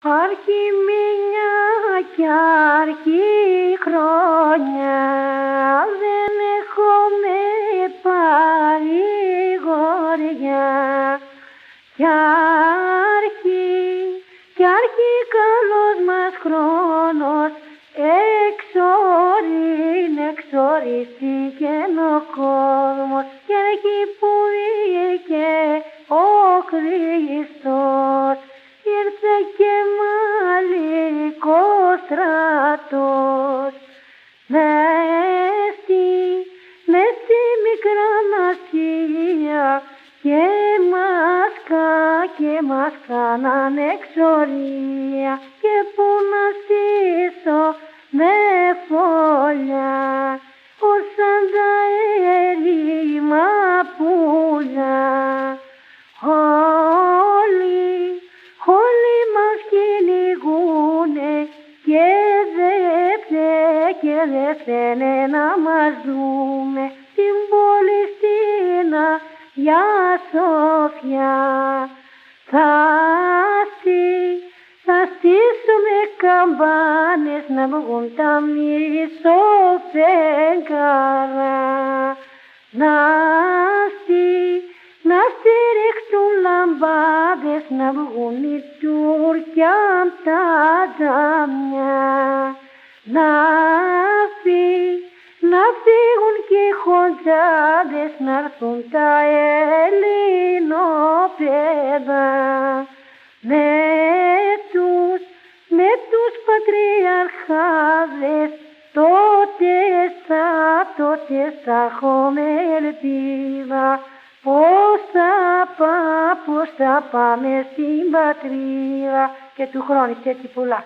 Αρκεί μια κι αρκεί χρόνια, δεν έχουμε παρηγοριά. Κι αρκεί καλός μας χρόνος, εξορίστηκε ο κόσμος. Κι αρκεί που βγήκε ο Χριστός, ήρθε και μαλλικός στρατός. Μες στη μικρά Ασία και μας κάνανε εξορία, και πού να στήσω με φωλιά, όσαν τα έρημα πουλιά. Όλοι μας κυνηγούνε και δε φταίνε να μας δούμε, την πόλη στην Αγιά Σοφιά. Θα στήσουμε καμπάνες να βγουν τα μισοφέγγαρα, να στηρίχτουν λαμπάδες, να βγουν οι Τούρκοι απ' τα τζαμιά. Να φύγουν και οι χοντζάδες, να'ρθούν τα ελληνόπαιδα. Με τους πατριαρχάδες τότε θα έχουμε ελπίδα. Πώς θα πάμε στην πατρίδα, και του χρόνου έτσι πολλά.